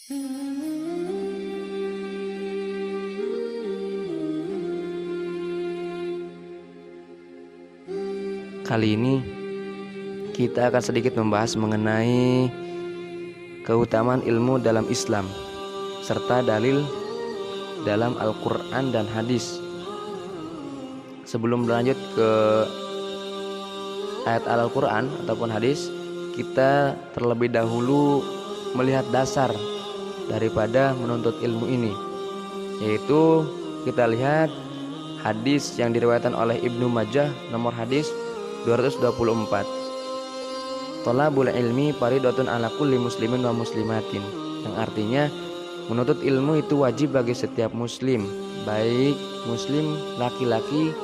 Kali ini kita akan sedikit membahas mengenai keutamaan ilmu dalam Islam serta dalil dalam Al-Quran dan hadis. Sebelum berlanjut ke ayat Al-Quran ataupun hadis, kita terlebih dahulu melihat dasar daripada menuntut ilmu ini, yaitu kita lihat hadis yang diriwayatkan oleh Ibnu Majah nomor hadis 224. Thalabul ilmi faridatun ala kulli muslimin wa muslimatin, yang artinya menuntut ilmu itu wajib bagi setiap muslim, baik muslim laki-laki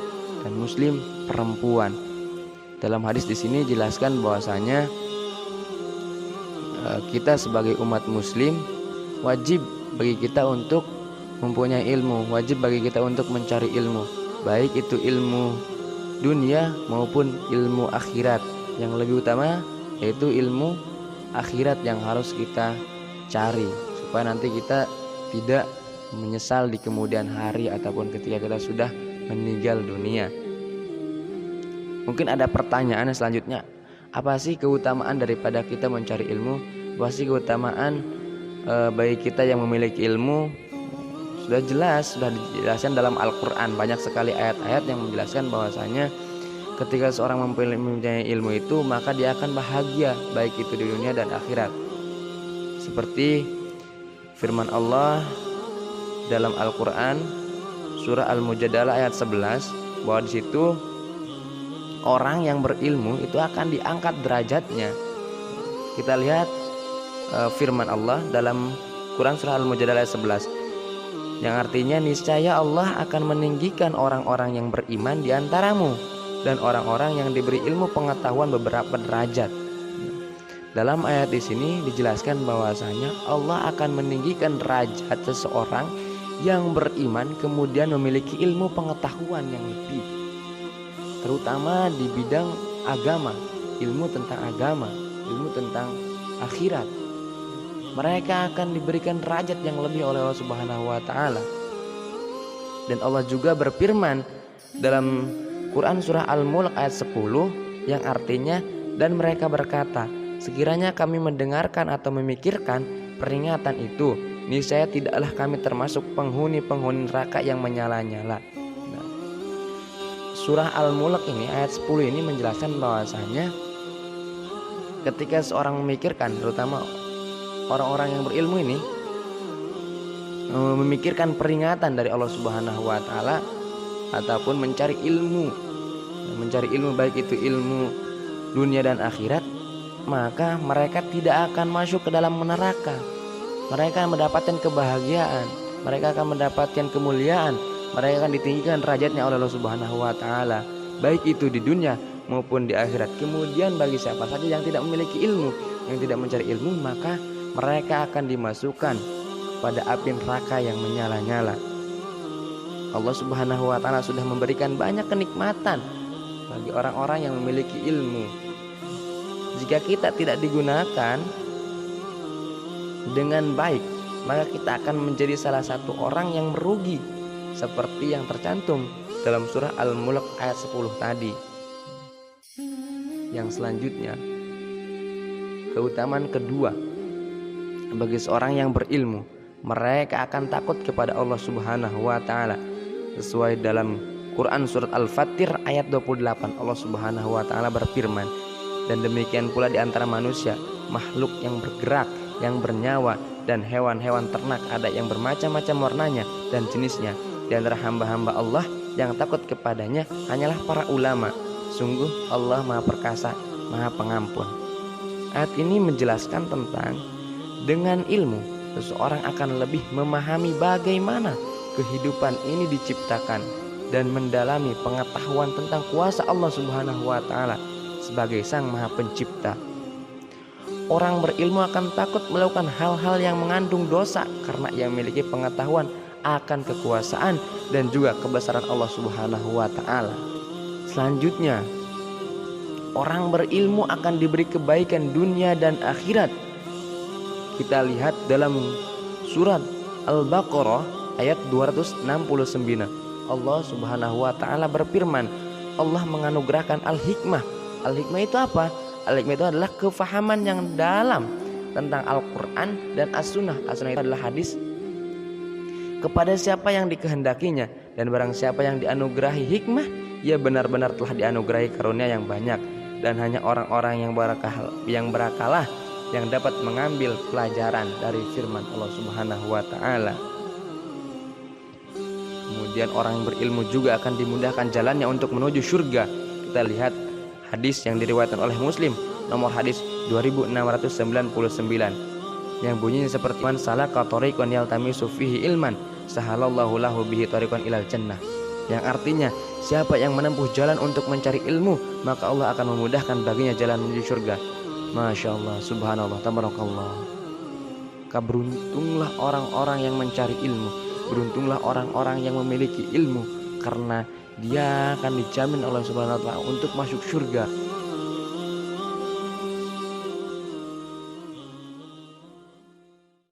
dan muslim perempuan. Dalam hadis di sini jelaskan bahwasanya kita sebagai umat muslim wajib bagi kita untuk mempunyai ilmu, wajib bagi kita untuk mencari ilmu, baik itu ilmu dunia maupun ilmu akhirat. Yang lebih utama yaitu ilmu akhirat yang harus kita cari, supaya nanti kita tidak menyesal di kemudian hari ataupun ketika kita sudah meninggal dunia. Mungkin ada pertanyaan selanjutnya, apa sih keutamaan daripada kita mencari ilmu? Apa sih keutamaan bagi kita yang memiliki ilmu? Sudah jelas, sudah dijelaskan dalam Al-Quran. Banyak sekali ayat-ayat yang menjelaskan bahwasanya ketika seorang mempunyai ilmu itu, maka dia akan bahagia, baik itu di dunia dan akhirat. Seperti firman Allah dalam Al-Quran surah Al-Mujadalah ayat 11, bahwa di situ orang yang berilmu itu akan diangkat derajatnya. Kita lihat firman Allah dalam Quran surah Al-Mujadalah ayat 11, yang artinya niscaya Allah akan meninggikan orang-orang yang beriman di antaramu dan orang-orang yang diberi ilmu pengetahuan beberapa derajat. Dalam ayat di sini dijelaskan bahwasanya Allah akan meninggikan derajat seseorang yang beriman kemudian memiliki ilmu pengetahuan yang lebih, terutama di bidang agama, ilmu tentang agama, ilmu tentang akhirat. Mereka akan diberikan derajat yang lebih oleh Allah Subhanahu wa taala. Dan Allah juga berfirman dalam Quran surah Al-Mulk ayat 10, yang artinya, dan mereka berkata, sekiranya kami mendengarkan atau memikirkan peringatan itu, niscaya tidaklah kami termasuk penghuni-penghuni neraka yang menyala-nyala. Nah, surah Al-Mulk ini ayat 10 ini menjelaskan bahwasanya ketika seorang memikirkan, terutama orang-orang yang berilmu ini memikirkan peringatan dari Allah Subhanahu wa taala ataupun mencari ilmu baik itu ilmu dunia dan akhirat, maka mereka tidak akan masuk ke dalam neraka. Mereka akan mendapatkan kebahagiaan, mereka akan mendapatkan kemuliaan, mereka akan ditinggikan derajatnya oleh Allah Subhanahu wa taala, baik itu di dunia maupun di akhirat. Kemudian bagi siapa saja yang tidak memiliki ilmu, yang tidak mencari ilmu, maka mereka akan dimasukkan pada api neraka yang menyala-nyala. Allah Subhanahu wa taala sudah memberikan banyak kenikmatan bagi orang-orang yang memiliki ilmu. Jika kita tidak digunakan dengan baik, maka kita akan menjadi salah satu orang yang merugi, seperti yang tercantum dalam surah Al-Mulk ayat 10 tadi. Yang selanjutnya, keutamaan kedua bagi seorang yang berilmu, mereka akan takut kepada Allah Subhanahu wa taala. Sesuai dalam Quran surat Al-Fatir ayat 28, Allah Subhanahu wa taala berfirman, dan demikian pula di antara manusia, makhluk yang bergerak, yang bernyawa, dan hewan-hewan ternak, ada yang bermacam-macam warnanya dan jenisnya. Di antara hamba-hamba Allah yang takut kepadanya hanyalah para ulama. Sungguh Allah Maha Perkasa, Maha Pengampun. Ayat ini menjelaskan tentang dengan ilmu seseorang akan lebih memahami bagaimana kehidupan ini diciptakan dan mendalami pengetahuan tentang kuasa Allah Subhanahu wa taala sebagai Sang Maha Pencipta. Orang berilmu akan takut melakukan hal-hal yang mengandung dosa karena ia memiliki pengetahuan akan kekuasaan dan juga kebesaran Allah Subhanahu wa taala. Selanjutnya, orang berilmu akan diberi kebaikan dunia dan akhirat. Kita lihat dalam surat Al-Baqarah ayat 269. Allah Subhanahu wa taala berfirman, Allah menganugerahkan al-hikmah. Al-hikmah itu apa? Al-hikmah itu adalah kefahaman yang dalam tentang Al-Quran dan As-Sunnah. As-Sunnah itu adalah hadis. Kepada siapa yang dikehendakinya, dan barang siapa yang dianugerahi hikmah, ia benar-benar telah dianugerahi karunia yang banyak. Dan hanya orang-orang yang berakalah yang dapat mengambil pelajaran dari firman Allah Subhanahu wa taala. Kemudian orang yang berilmu juga akan dimudahkan jalannya untuk menuju surga. Kita lihat hadis yang diriwayatkan oleh Muslim, nomor hadis 2699, yang bunyinya seperti man salaka thariqan yaltamisu fihi ilman sahalallahu lahu bihi thariqan ilal jannah, yang artinya siapa yang menempuh jalan untuk mencari ilmu, maka Allah akan memudahkan baginya jalan menuju surga. Masya Allah, subhanallah, tabarakallah. Keberuntunglah orang-orang yang mencari ilmu, beruntunglah orang-orang yang memiliki ilmu, karena dia akan dijamin oleh Subhanahu wa ta'ala untuk masuk surga.